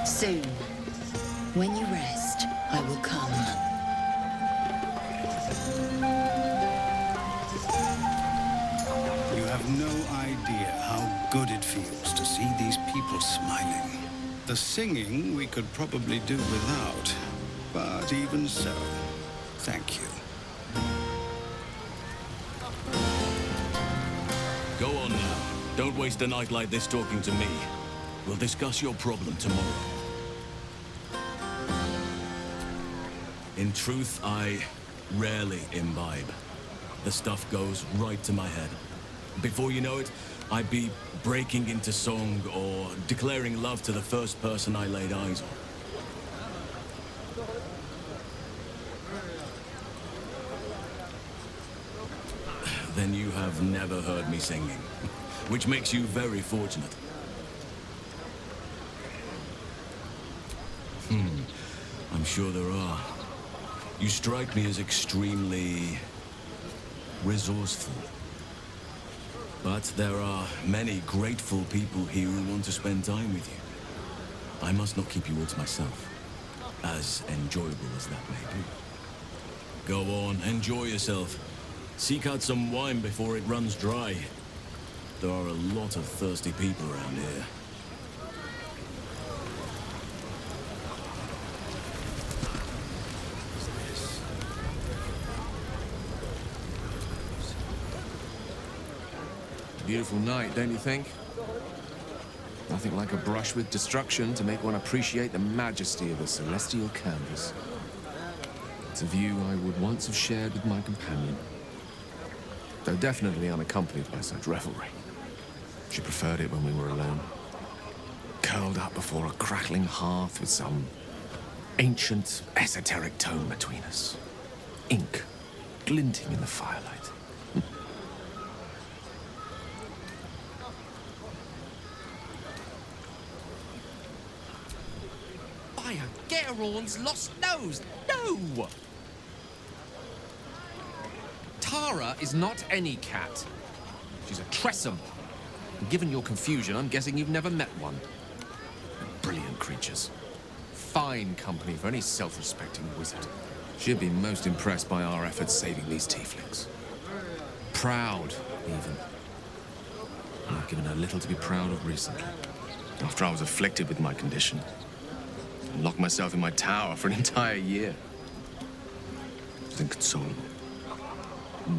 Soon. When you rest, I will come. You have no idea how good it feels to see these people smiling. The singing we could probably do without, but even so, thank you. Go on now. Don't waste a night like this talking to me. We'll discuss your problem tomorrow. In truth, I rarely imbibe. The stuff goes right to my head. Before you know it, I'd be breaking into song or declaring love to the first person I laid eyes on. Then you have never heard me singing, which makes you very fortunate. I'm sure there are. You strike me as extremely resourceful. But there are many grateful people here who want to spend time with you. I must not keep you all to myself, as enjoyable as that may be. Go on, enjoy yourself. Seek out some wine before it runs dry. There are a lot of thirsty people around here. Beautiful night, don't you think? Nothing like a brush with destruction to make one appreciate the majesty of the celestial canvas. It's a view I would once have shared with my companion, though definitely unaccompanied by such revelry. She preferred it when we were alone, curled up before a crackling hearth with some ancient, esoteric tone between us. Ink glinting in the firelight. By a Geraorn's lost nose! No! Tara is not any cat. She's a Tressum. And given your confusion, I'm guessing you've never met one. Brilliant creatures. Fine company for any self-respecting wizard. She'd be most impressed by our efforts saving these tieflings. Proud, even. I've given her little to be proud of recently. After I was afflicted with my condition. And locked myself in my tower for an entire year. I was inconsolable.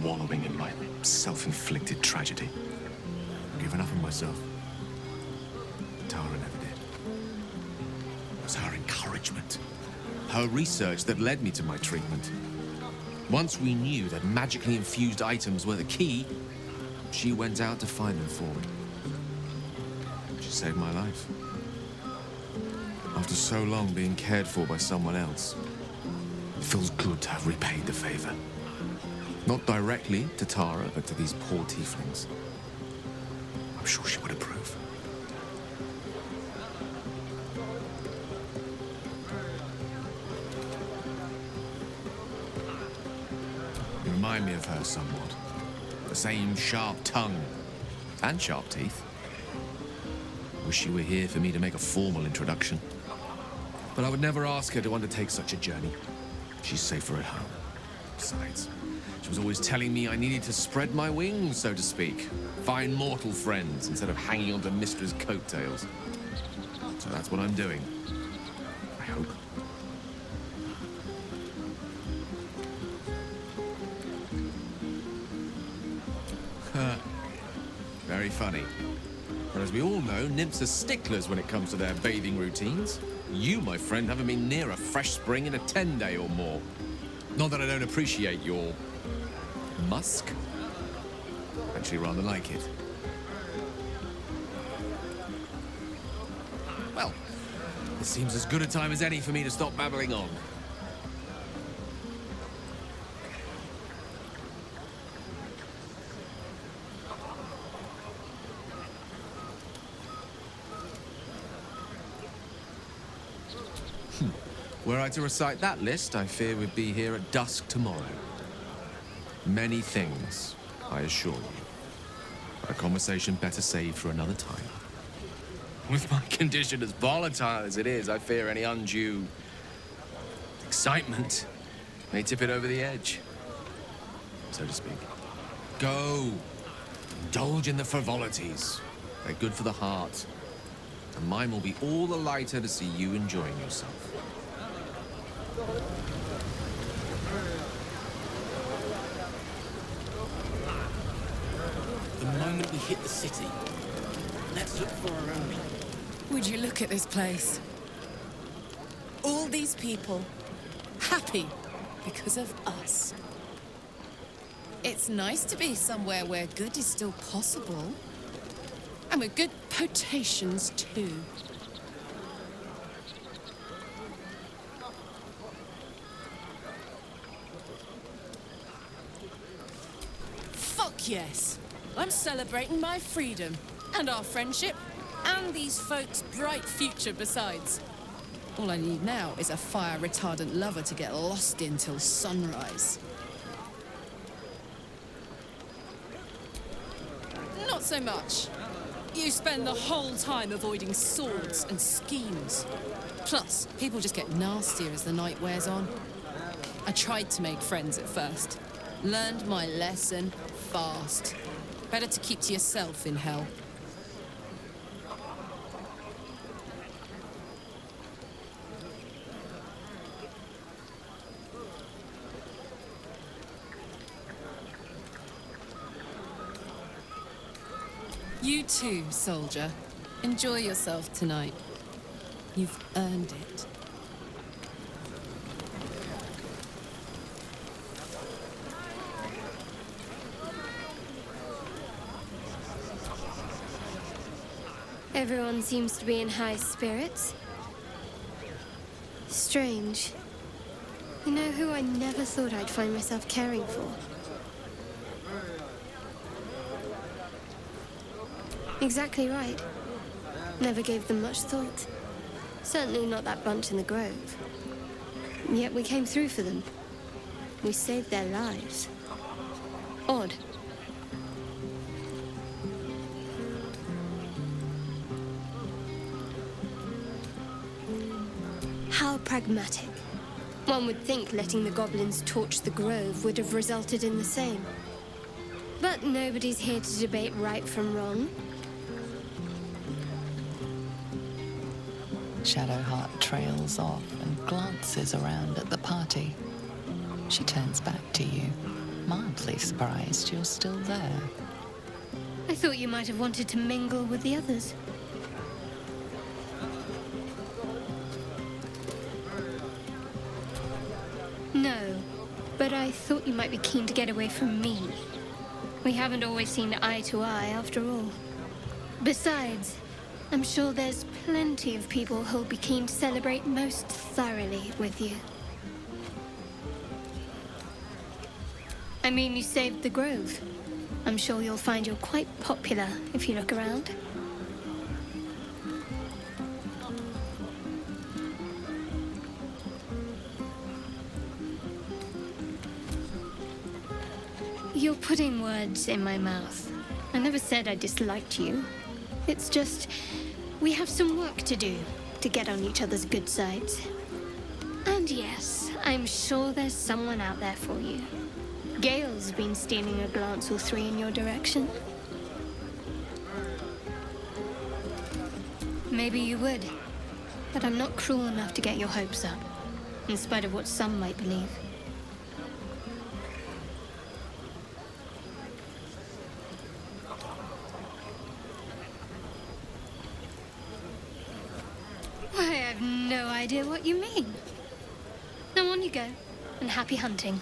Wallowing in my self-inflicted tragedy. Given up on myself. Tara never did. It was her encouragement. Her research that led me to my treatment. Once we knew that magically infused items were the key, she went out to find them for me. She saved my life. After so long being cared for by someone else, it feels good to have repaid the favor. Not directly to Tara, but to these poor tieflings. I'm sure she would approve. You remind me of her somewhat. The same sharp tongue and sharp teeth. Wish she were here for me to make a formal introduction. But I would never ask her to undertake such a journey. She's safer at home. Besides, she was always telling me I needed to spread my wings, so to speak. Find mortal friends instead of hanging onto Mistra's coattails. So that's what I'm doing. I hope. Very funny. But as we all know, nymphs are sticklers when it comes to their bathing routines. You, my friend, haven't been near a fresh spring in a 10-day or more. Not that I don't appreciate your musk. Actually, rather like it. Well, it seems as good a time as any for me to stop babbling on. Were I to recite that list, I fear we'd be here at dusk tomorrow. Many things, I assure you. A conversation better saved for another time. With my condition as volatile as it is, I fear any undue excitement may tip it over the edge, so to speak. Go. Indulge in the frivolities. They're good for the heart. And mine will be all the lighter to see you enjoying yourself. The moment we hit the city, let's look for our own. Would you look at this place? All these people, happy because of us. It's nice to be somewhere where good is still possible. And with good potations, too. Fuck yes! I'm celebrating my freedom, and our friendship, and these folks' bright future besides. All I need now is a fire-retardant lover to get lost in till sunrise. Not so much. You spend the whole time avoiding swords and schemes. Plus, people just get nastier as the night wears on. I tried to make friends at first. Learned my lesson fast. Better to keep to yourself in hell. You too, soldier. Enjoy yourself tonight. You've earned it. Everyone seems to be in high spirits. Strange. You know who I never thought I'd find myself caring for? Exactly right. Never gave them much thought. Certainly not that bunch in the grove. Yet we came through for them. We saved their lives. Odd. How pragmatic. One would think letting the goblins torch the grove would have resulted in the same. But nobody's here to debate right from wrong. Shadowheart trails off and glances around at the party. She turns back to you, mildly surprised you're still there. I thought you might have wanted to mingle with the others. No, but I thought you might be keen to get away from me. We haven't always seen eye to eye, after all. Besides, I'm sure there's plenty of people who'll be keen to celebrate most thoroughly with you. I mean, you saved the grove. I'm sure you'll find you're quite popular if you look around. You're putting words in my mouth. I never said I disliked you. It's just, we have some work to do to get on each other's good sides. And yes, I'm sure there's someone out there for you. Gale's been stealing a glance or three in your direction. Maybe you would, but I'm not cruel enough to get your hopes up, in spite of what some might believe. Why, I have no idea what you mean. Now on you go, and happy hunting.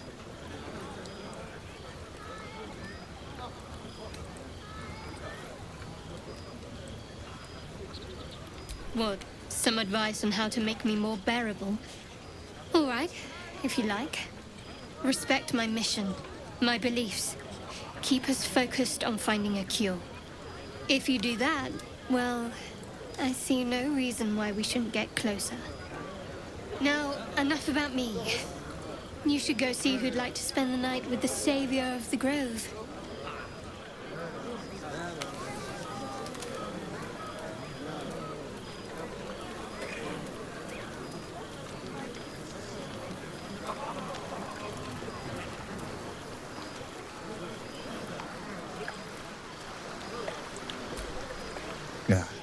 What? Some advice on how to make me more bearable? All right, if you like. Respect my mission, my beliefs. Keep us focused on finding a cure. If you do that, well, I see no reason why we shouldn't get closer. Now, enough about me. You should go see who'd like to spend the night with the savior of the grove.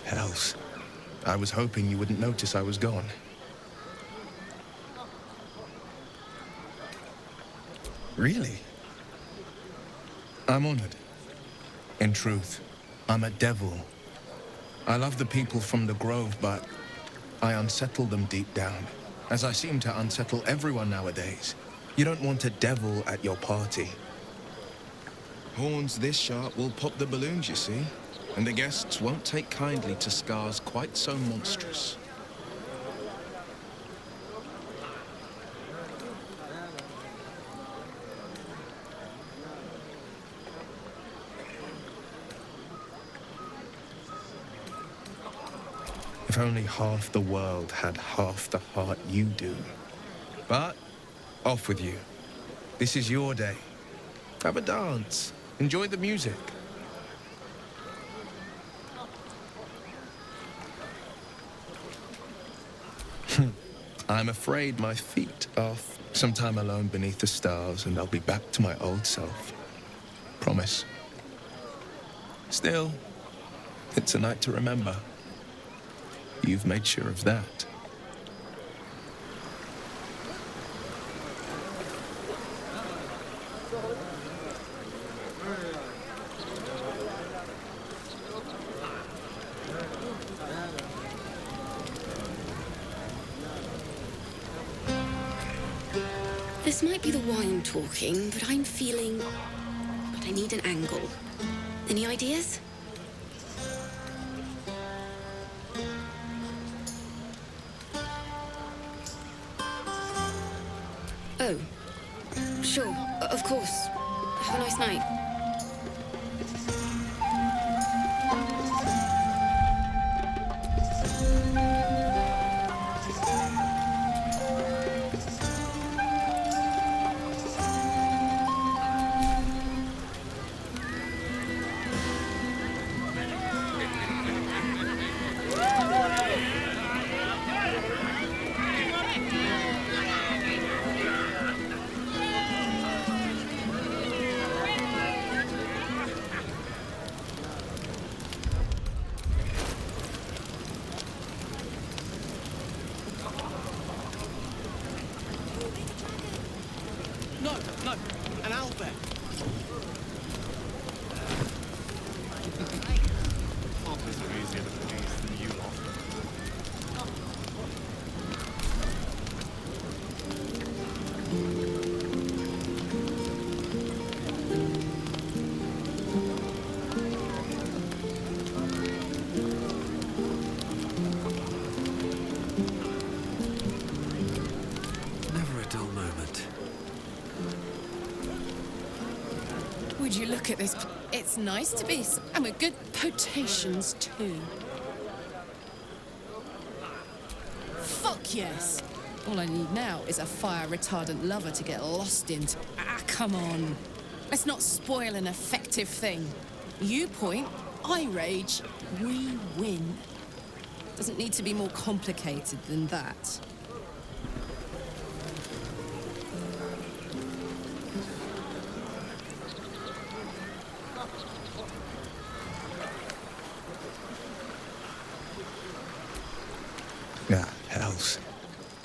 hells. I was hoping you wouldn't notice I was gone. Really? I'm honored. In truth, I'm a devil. I love the people from the Grove, but I unsettle them deep down, as I seem to unsettle everyone nowadays. You don't want a devil at your party. Horns this sharp will pop the balloons, you see, and the guests won't take kindly to scars quite so monstrous. If only half the world had half the heart you do. But, off with you. This is your day. Have a dance. Enjoy the music. I'm afraid my feet are sometime alone beneath the stars, and I'll be back to my old self. Promise. Still, it's a night to remember. You've made sure of that. This might be the wine talking, but I'm feeling... But I need an angle. Any ideas? Oh. Sure. Of course. Have a nice night. No, an owlbear. Arthur's are easier to please than you lot. Never a dull moment. Would you look at this? It's nice to be... And with good potations, too. Fuck yes! All I need now is a fire-retardant lover to get lost into. Ah, come on. Let's not spoil an effective thing. You point, I rage, we win. Doesn't need to be more complicated than that. Ah, hells.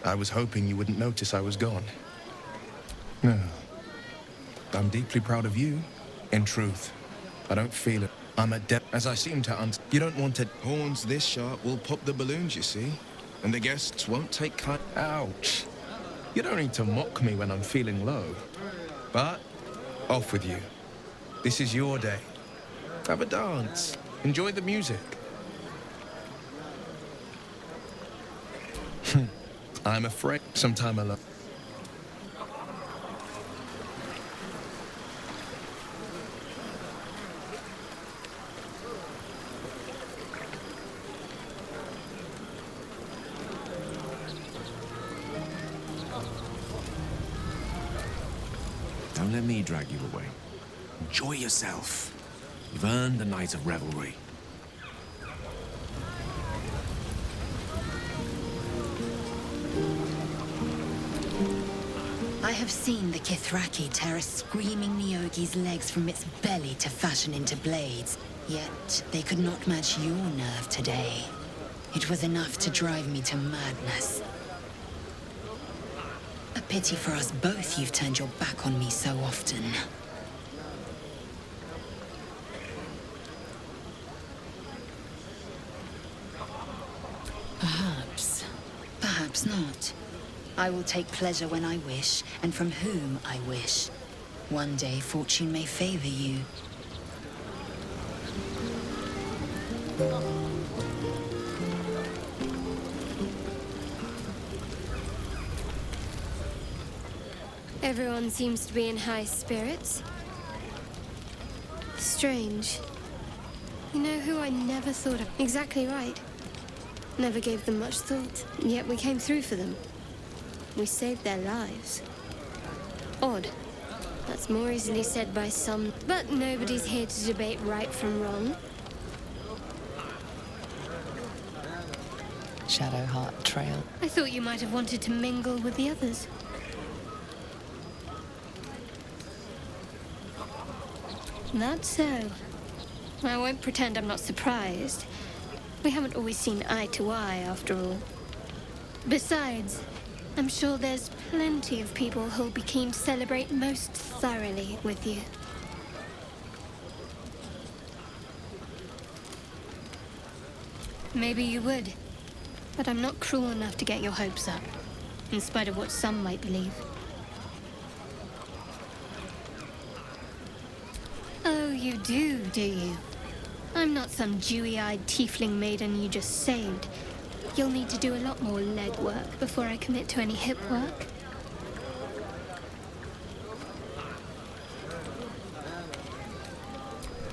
I was hoping you wouldn't notice I was gone. No. I'm deeply proud of you. In truth, I don't feel it. I'm a as I seem to You don't want to... Horns this sharp will pop the balloons, you see. And the guests won't take Ouch. You don't need to mock me when I'm feeling low. But, off with you. This is your day. Have a dance. Enjoy the music. I'm afraid sometime alone. Don't let me drag you away. Enjoy yourself. You've earned a night of revelry. I have seen the Kithraki tear a screaming Neogi's legs from its belly to fashion into blades. Yet they could not match your nerve today. It was enough to drive me to madness. A pity for us both you've turned your back on me so often. Perhaps. Perhaps not. I will take pleasure when I wish, and from whom I wish. One day fortune may favor you. Everyone seems to be in high spirits. Strange. You know who I never thought of? Exactly right. Never gave them much thought, yet we came through for them. We saved their lives. Odd. That's more easily said by some, but nobody's here to debate right from wrong. Shadowheart Trail. I thought you might have wanted to mingle with the others. That's so. I won't pretend I'm not surprised. We haven't always seen eye to eye, after all. Besides, I'm sure there's plenty of people who'll be keen to celebrate most thoroughly with you. Maybe you would, but I'm not cruel enough to get your hopes up, in spite of what some might believe. Oh, you do you? I'm not some dewy-eyed tiefling maiden you just saved. You'll need to do a lot more legwork before I commit to any hip work.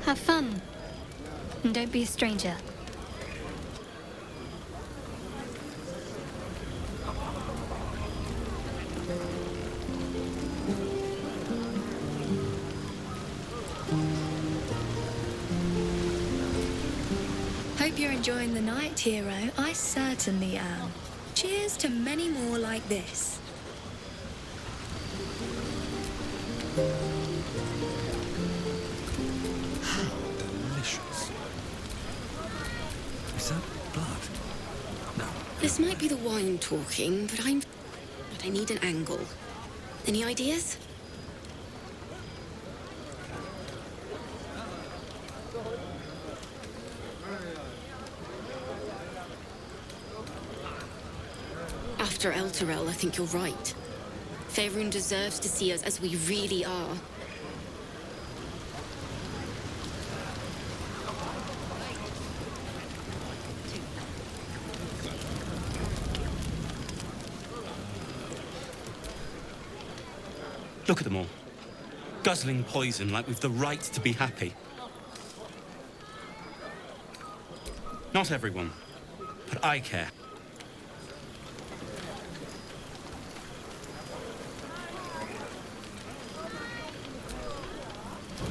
Have fun. And don't be a stranger. Hope you're enjoying the night, hero. I certainly am. Cheers to many more like this. Delicious. Is that blood? No. This might be the wine talking, but I need an angle. Any ideas? After Elturel, I think you're right. Faerun deserves to see us as we really are. Look at them all. Guzzling poison like we've the right to be happy. Not everyone, but I care.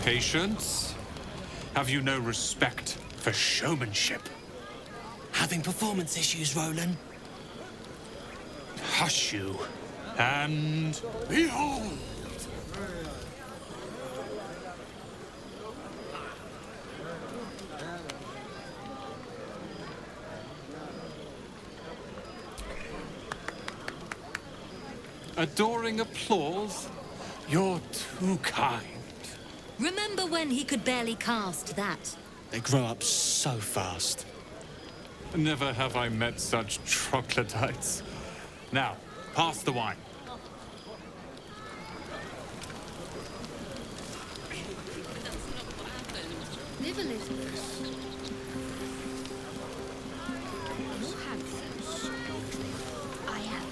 Patience? Have you no respect for showmanship? Having performance issues, Roland? Hush you, and behold! Adoring applause? You're too kind. Remember when he could barely cast that? They grow up so fast. Never have I met such troglodytes. Now, pass the wine. Live a little. You'll have some. I am.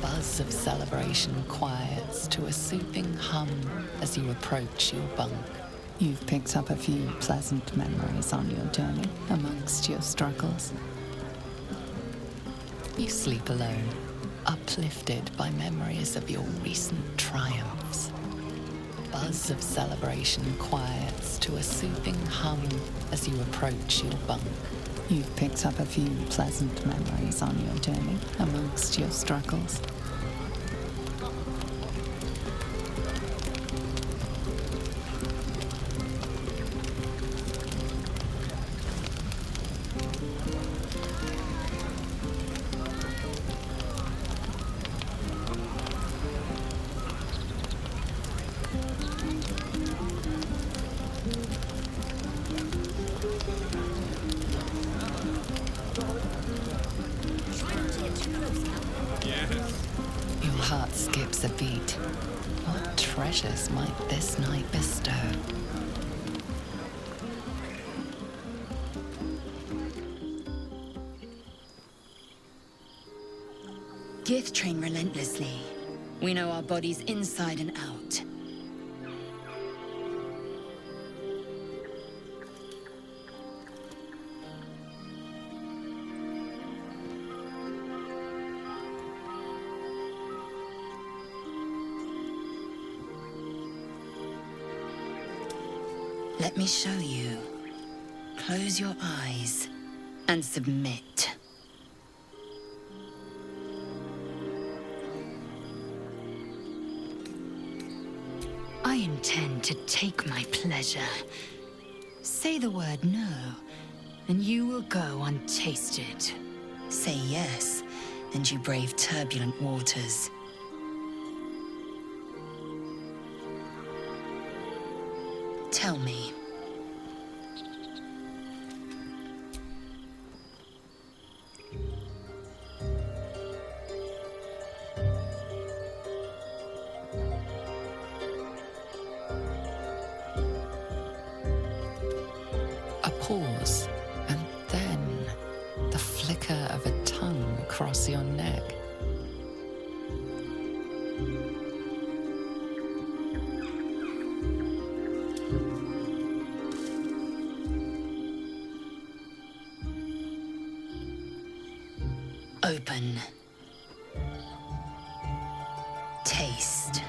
Buzz of celebration quiets to a soothing hum as you approach your bunk. You've picked up a few pleasant memories on your journey amongst your struggles. You sleep alone, uplifted by memories of your recent triumphs. Buzz of celebration quiets to a soothing hum as you approach your bunk. You've picked up a few pleasant memories on your journey amongst your struggles. Your heart skips a beat. What treasures might this night bestow? Gith train relentlessly. We know our bodies inside and out. Let me show you. Close your eyes and submit. I intend to take my pleasure. Say the word no, and you will go untasted. Say yes, and you brave turbulent waters. Tell me. A pause, and then the flicker of a tongue across your neck. Open. Taste.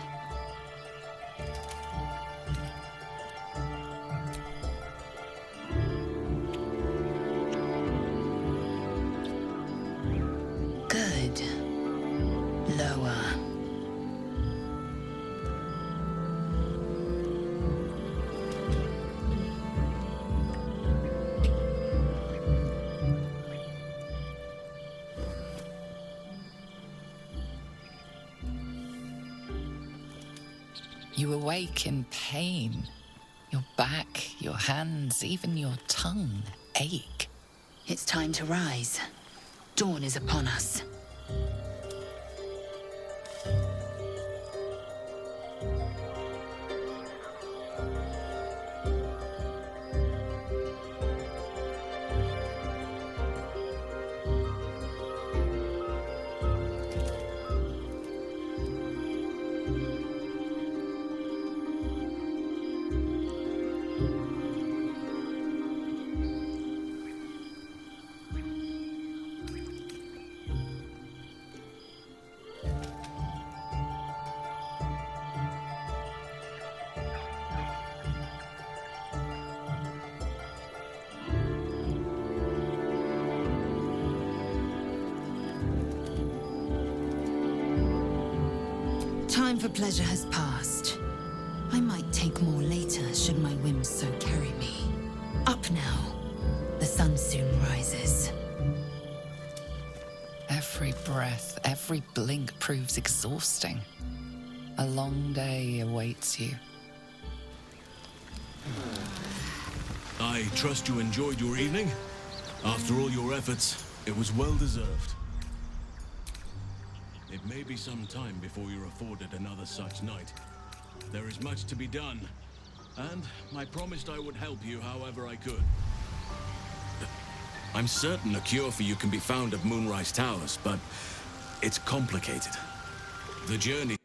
Good. Lower. You awake in pain. Your back, your hands, even your tongue ache. It's time to rise. Dawn is upon us. Time for pleasure has passed. I might take more later should my whims so carry me. Up now. The sun soon rises. Every breath, every blink proves exhausting. A long day awaits you. I trust you enjoyed your evening. After all your efforts, it was well deserved. It may be some time before you're afforded another such night. There is much to be done, and I promised I would help you however I could. I'm certain a cure for you can be found at Moonrise Towers, but it's complicated. The journey